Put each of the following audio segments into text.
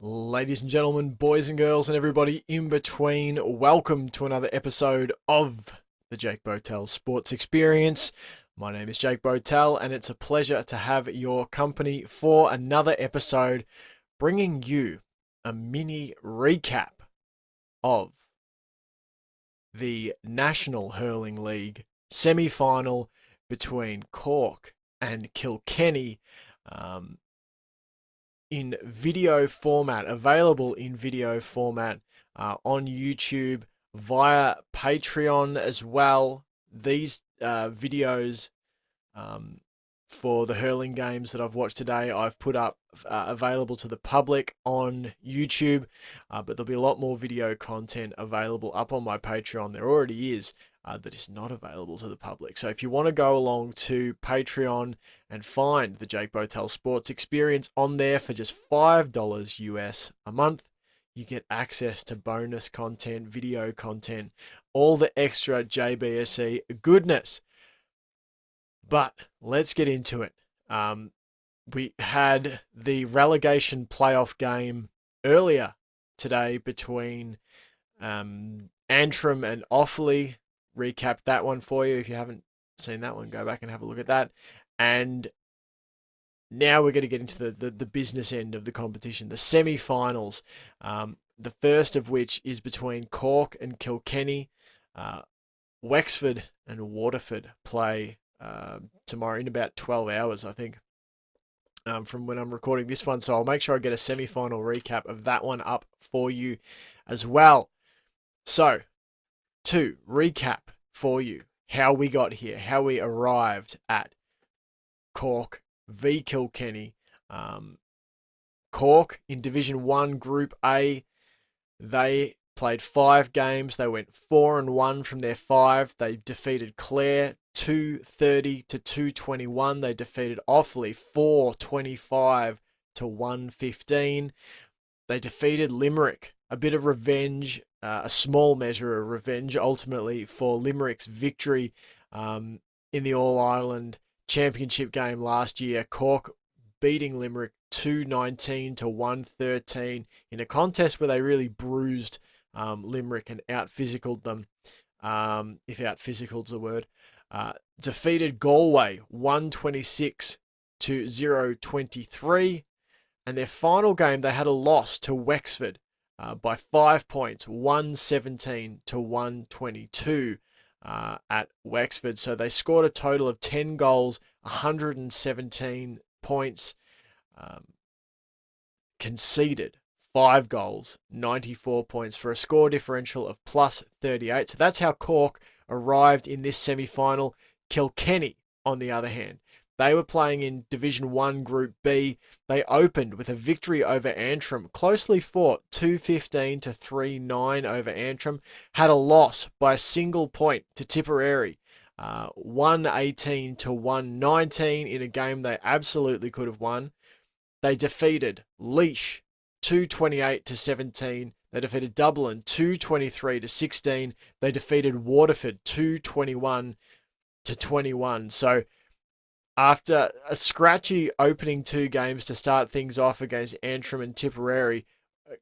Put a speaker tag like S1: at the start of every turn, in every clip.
S1: Ladies and gentlemen, boys and girls, and everybody in between, welcome to another episode of the Jake Botel Sports Experience. My name is Jake Botel, and it's a pleasure to have your company for another episode, bringing you a mini recap of the National Hurling League semi-final between Cork and Kilkenny. In video format, available in video format on YouTube, via Patreon as well. These videos for the hurling games that I've watched today, I've put up available to the public on YouTube, but there'll be a lot more video content available up on my Patreon. There already is. That is not available to the public. So if you want to go along to Patreon and find the Jake Botel Sports Experience on there for just $5 US a month, you get access to bonus content, video content, all the extra JBSE goodness. But let's get into it. We had the relegation playoff game earlier today between Antrim and Offaly. Recap that one for you. If you haven't seen that one, go back and have a look at that. And now we're going to get into the business end of the competition, the semi-finals. The first of which is between Cork and Kilkenny. Wexford and Waterford play tomorrow in about 12 hours, I think, from when I'm recording this one. So I'll make sure I get a semi-final recap of that one up for you as well. So, to recap for you how we got here, how we arrived at Cork v Kilkenny. Cork in Division 1 Group A, they played 5 games. They went 4-1 from their 5. They defeated Clare 230 to 221. They defeated Offaly 425 to 115. They defeated Limerick. A bit of revenge, a small measure of revenge, ultimately, for Limerick's victory in the All-Ireland Championship game last year. Cork beating Limerick 219 to 113 in a contest where they really bruised Limerick and out-physicaled them, if out-physicaled is a word. Defeated Galway 126 to 023. And their final game, they had a loss to Wexford by 5 points, 117 to 122 at Wexford. So they scored a total of 10 goals, 117 points, conceded 5 goals, 94 points for a score differential of plus 38. So that's how Cork arrived in this semi-final. Kilkenny, on the other hand, they were playing in Division 1 Group B. They opened with a victory over Antrim, closely fought 215 to 3-9 over Antrim, had a loss by a single point to Tipperary, 118 to 119 in a game they absolutely could have won. They defeated Laois 228 to 17. They defeated Dublin 223 to 16. They defeated Waterford 221 to 21. So after a scratchy opening 2 games to start things off against Antrim and Tipperary,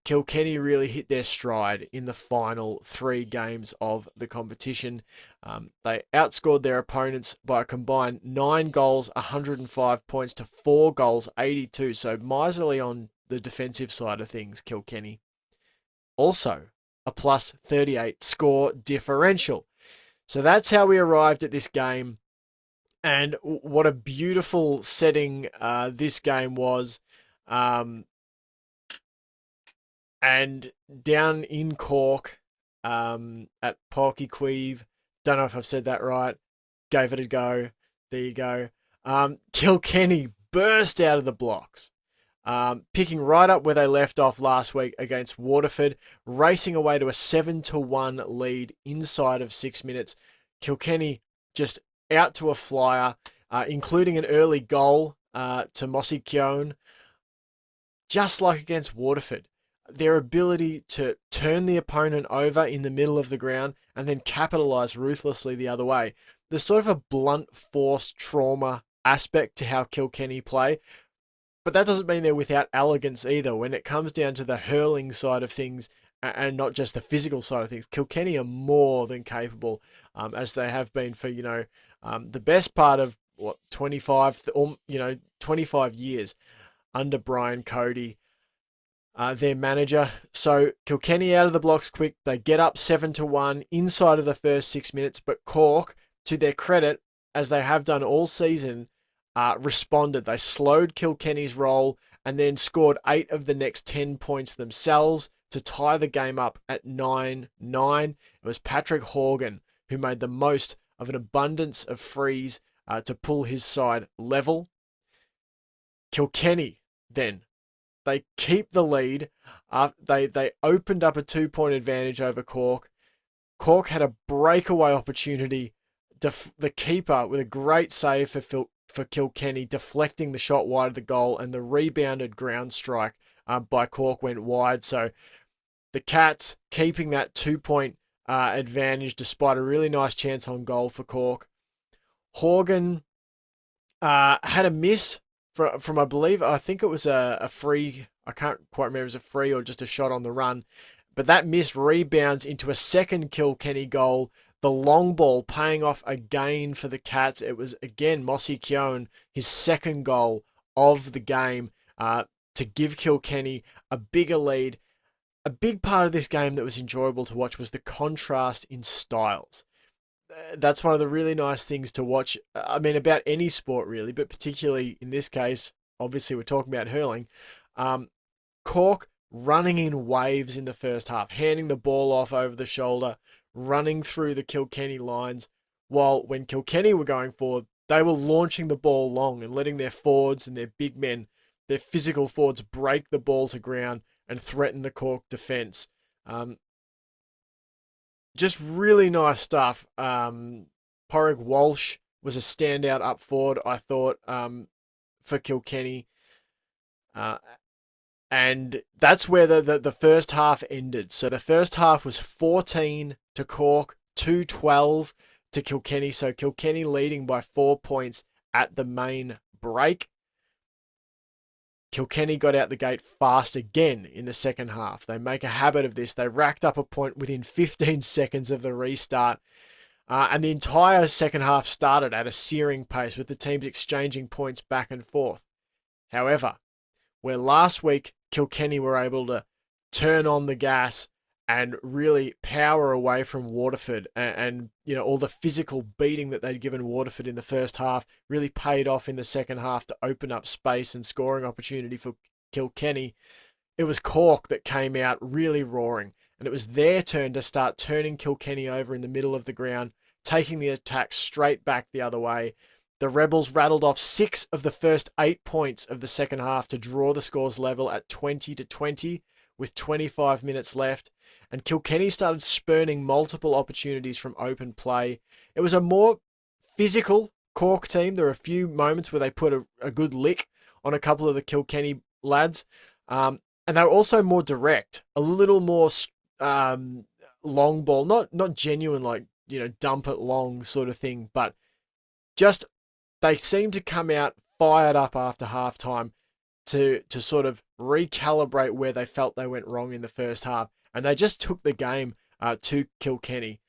S1: Kilkenny really hit their stride in the final 3 games of the competition. They outscored their opponents by a combined 9 goals, 105 points to 4 goals, 82. So miserly on the defensive side of things, Kilkenny. Also, a plus 38 score differential. So that's how we arrived at this game. And what a beautiful setting this game was. And down in Cork at Porkyqueeve, don't know if I've said that right, gave it a go. There you go. Kilkenny burst out of the blocks, picking right up where they left off last week against Waterford, racing away to a 7-1 lead inside of 6 minutes. Kilkenny just out to a flyer, including an early goal to Mossy Keown. Just like against Waterford, their ability to turn the opponent over in the middle of the ground and then capitalise ruthlessly the other way. There's sort of a blunt force trauma aspect to how Kilkenny play. But that doesn't mean they're without arrogance either. When it comes down to the hurling side of things and not just the physical side of things, Kilkenny are more than capable, as they have been for, the best part of 25 years under Brian Cody, their manager. So Kilkenny out of the blocks quick. They get up 7-1 inside of the first 6 minutes, but Cork, to their credit, as they have done all season, responded. They slowed Kilkenny's roll and then scored 8 of the next 10 points themselves to tie the game up at 9-9. It was Patrick Horgan who made the most of an abundance of frees to pull his side level. Kilkenny then, they keep the lead. They opened up a 2-point advantage over Cork. Cork had a breakaway opportunity. The keeper with a great save for Kilkenny, deflecting the shot wide of the goal, and the rebounded ground strike by Cork went wide. So the Cats keeping that 2-point advantage despite a really nice chance on goal for Cork. Horgan had a miss from I think it was a free. I can't quite remember if it was a free or just a shot on the run. But that miss rebounds into a second Kilkenny goal. The long ball paying off again for the Cats. It was, again, Mossy Keown, his second goal of the game to give Kilkenny a bigger lead. A big part of this game that was enjoyable to watch was the contrast in styles. That's one of the really nice things to watch. I mean, about any sport, really, but particularly in this case, obviously we're talking about hurling. Cork running in waves in the first half, handing the ball off over the shoulder, running through the Kilkenny lines, while when Kilkenny were going forward, they were launching the ball long and letting their forwards and their big men, their physical forwards, break the ball to ground and threaten the Cork defence. Just really nice stuff. Porrick Walsh was a standout up forward, I thought, for Kilkenny. And that's where the first half ended. So the first half was 14 to Cork, 2-12 to Kilkenny. So Kilkenny leading by 4 points at the main break. Kilkenny got out the gate fast again in the second half. They make a habit of this. They racked up a point within 15 seconds of the restart. And the entire second half started at a searing pace with the teams exchanging points back and forth. However, where last week Kilkenny were able to turn on the gas and really power away from Waterford and all the physical beating that they'd given Waterford in the first half really paid off in the second half to open up space and scoring opportunity for Kilkenny. It was Cork that came out really roaring, and it was their turn to start turning Kilkenny over in the middle of the ground, taking the attack straight back the other way. The Rebels rattled off 6 of the first 8 points of the second half to draw the scores level at 20-20 with 25 minutes left, and Kilkenny started spurning multiple opportunities from open play. It was a more physical Cork team. There were a few moments where they put a good lick on a couple of the Kilkenny lads, and they were also more direct, a little more long ball, not genuine like dump it long sort of thing, but just they seemed to come out fired up after halftime to sort of recalibrate where they felt they went wrong in the first half. And they just took the game to Kilkenny.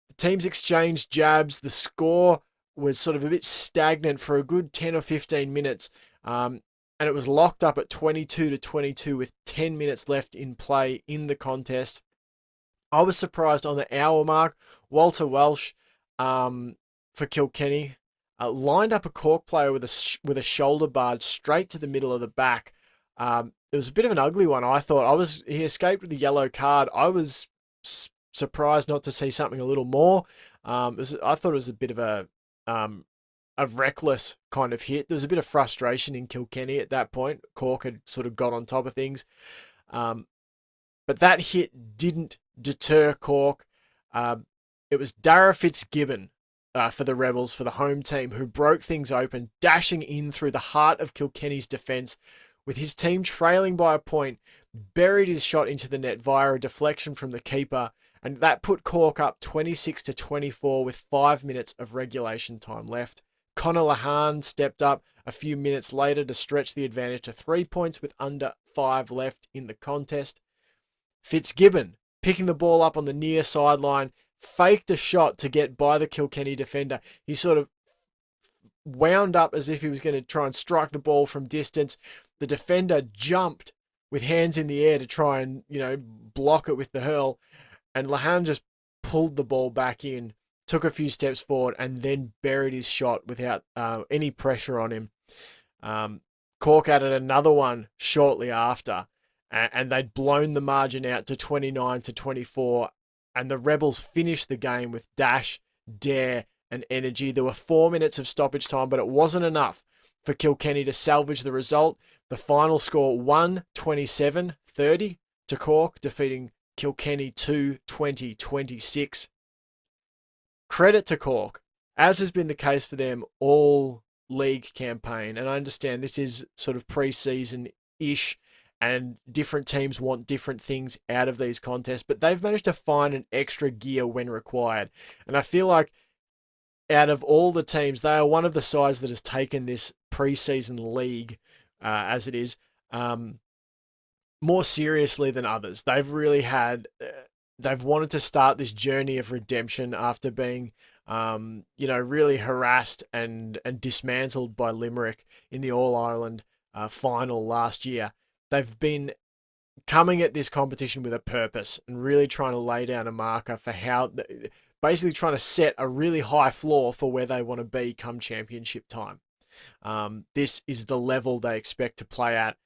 S1: The teams exchanged jabs. The score was sort of a bit stagnant for a good 10 or 15 minutes. And it was locked up at 22-22 with 10 minutes left in play in the contest. I was surprised on the hour mark. Walter Welsh for Kilkenny lined up a Cork player with a shoulder barge straight to the middle of the back. It was a bit of an ugly one, I thought. He escaped with a yellow card. I was surprised not to see something a little more. I thought it was a bit of a reckless kind of hit. There was a bit of frustration in Kilkenny at that point. Cork had sort of got on top of things. But that hit didn't deter Cork. It was Dara Fitzgibbon for the Rebels, for the home team, who broke things open, dashing in through the heart of Kilkenny's defence. With his team trailing by a point, buried his shot into the net via a deflection from the keeper, and that put Cork up 26-24 with 5 minutes of regulation time left. Connor Lahan stepped up a few minutes later to stretch the advantage to 3 points with under 5 left in the contest. Fitzgibbon picking the ball up on the near sideline, faked a shot to get by the Kilkenny defender. He sort of wound up as if he was going to try and strike the ball from distance. The defender jumped with hands in the air to try and, block it with the hurl. And Lahan just pulled the ball back in, took a few steps forward, and then buried his shot without any pressure on him. Cork added another one shortly after, and they'd blown the margin out to 29-24, and the Rebels finished the game with dash, dare, and energy. There were 4 minutes of stoppage time, but it wasn't enough for Kilkenny to salvage the result. The final score 1-27-30 to Cork, defeating Kilkenny 2-20-26. Credit to Cork, as has been the case for them all league campaign, and I understand this is sort of pre-season-ish, and different teams want different things out of these contests, but they've managed to find an extra gear when required. And I feel like out of all the teams, they are one of the sides that has taken this pre-season league, as it is, more seriously than others. They've really they've wanted to start this journey of redemption after being, really harassed and dismantled by Limerick in the All-Ireland final last year. They've been coming at this competition with a purpose and really trying to lay down a marker for basically trying to set a really high floor for where they want to be come championship time. This is the level they expect to play at,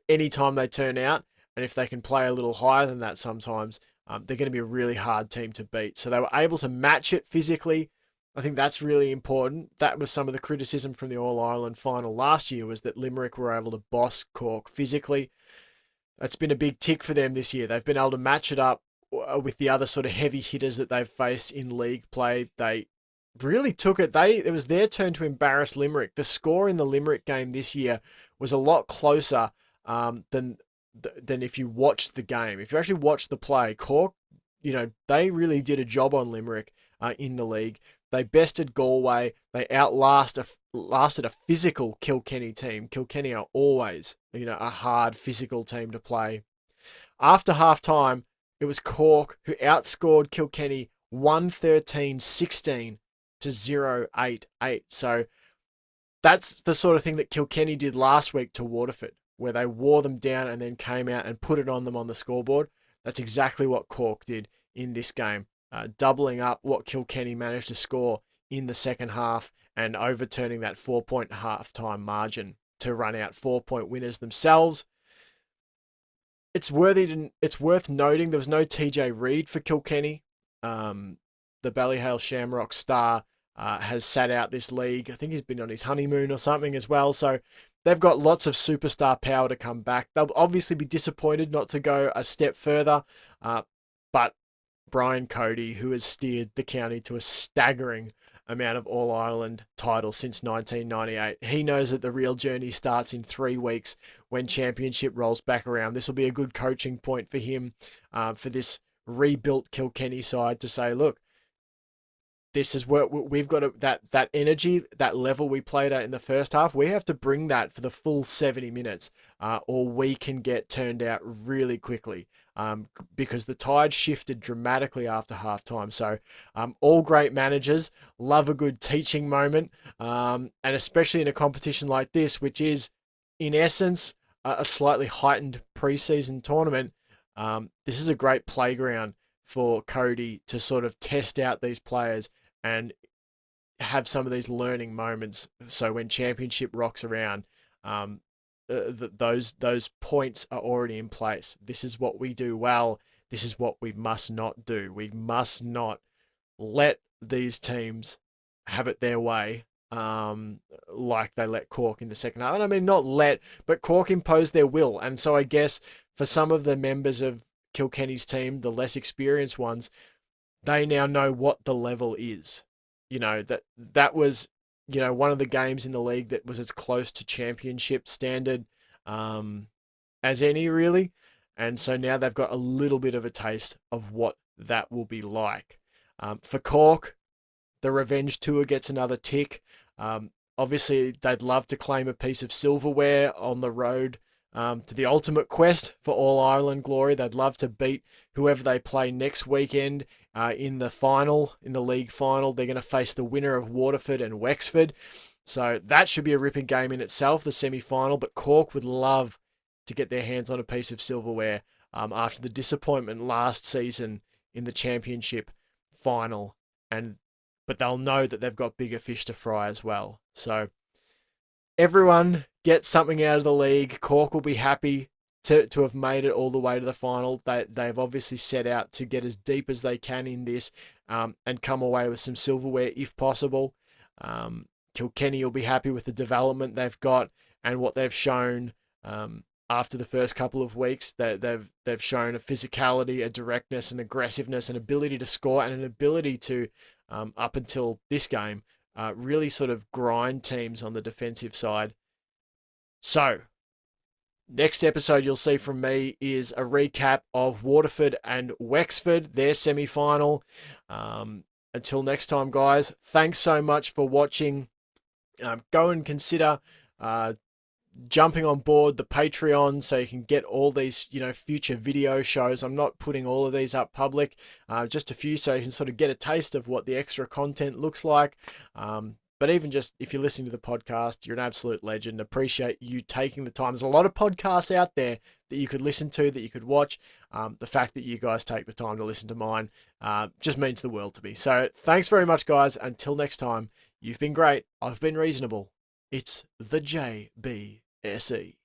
S1: anytime they turn out. And if they can play a little higher than that sometimes, they're going to be a really hard team to beat. So they were able to match it physically. I think that's really important. That was some of the criticism from the All-Ireland final last year, was that Limerick were able to boss Cork physically. That's been a big tick for them this year. They've been able to match it up with the other sort of heavy hitters that they've faced in league play. They really took it. It was their turn to embarrass Limerick. The score in the Limerick game this year was a lot closer than if you watched the game. If you actually watched the play, Cork, they really did a job on Limerick in the league. They bested Galway. They lasted a physical Kilkenny team. Kilkenny are always, a hard physical team to play. After half-time, it was Cork who outscored Kilkenny 113-16 to 0-8-8. So that's the sort of thing that Kilkenny did last week to Waterford, where they wore them down and then came out and put it on them on the scoreboard. That's exactly what Cork did in this game, doubling up what Kilkenny managed to score in the second half and overturning that 4-point halftime margin to run out 4-point winners themselves. It's worth noting there was no TJ Reid for Kilkenny. The Ballyhale Shamrock star has sat out this league. I think he's been on his honeymoon or something as well. So they've got lots of superstar power to come back. They'll obviously be disappointed not to go a step further. But Brian Cody, who has steered the county to a staggering amount of All-Ireland titles since 1998, he knows that the real journey starts in 3 weeks when championship rolls back around. This will be a good coaching point for him, for this rebuilt Kilkenny side to say, look, this is where we've got that energy, that level we played at in the first half. We have to bring that for the full 70 minutes, or we can get turned out really quickly, because the tide shifted dramatically after halftime. So all great managers love a good teaching moment, and especially in a competition like this, which is in essence a slightly heightened preseason tournament. This is a great playground for Cody to sort of test out these players and have some of these learning moments. So when championship rocks around, those points are already in place. This is what we do well. This is what we must not do. We must not let these teams have it their way, like they let Cork in the second half. And I mean, not let, but Cork imposed their will. And so I guess for some of the members of Kilkenny's team, the less experienced ones, they now know what the level is. That was, one of the games in the league that was as close to championship standard as any, really. And so now they've got a little bit of a taste of what that will be like. For Cork, the revenge tour gets another tick. Obviously, they'd love to claim a piece of silverware on the road to the ultimate quest for All Ireland glory. They'd love to beat whoever they play next weekend in the final, in the league final. They're going to face the winner of Waterford and Wexford. So that should be a ripping game in itself, the semi-final. But Cork would love to get their hands on a piece of silverware after the disappointment last season in the championship final. But they'll know that they've got bigger fish to fry as well. So everyone gets something out of the league. Cork will be happy to have made it all the way to the final. They've obviously set out to get as deep as they can in this and come away with some silverware if possible. Kilkenny will be happy with the development they've got and what they've shown after the first couple of weeks. They've shown a physicality, a directness, an aggressiveness, an ability to score, and an ability to, up until this game, really sort of grind teams on the defensive side. So, next episode you'll see from me is a recap of Waterford and Wexford, their semi-final. Until next time, guys, thanks so much for watching. Go and consider jumping on board the Patreon so you can get all these, future video shows. I'm not putting all of these up public, just a few so you can sort of get a taste of what the extra content looks like. But even just if you're listening to the podcast, you're an absolute legend. Appreciate you taking the time. There's a lot of podcasts out there that you could listen to, that you could watch. The fact that you guys take the time to listen to mine just means the world to me. So thanks very much, guys. Until next time, you've been great. I've been reasonable. It's the JBSE.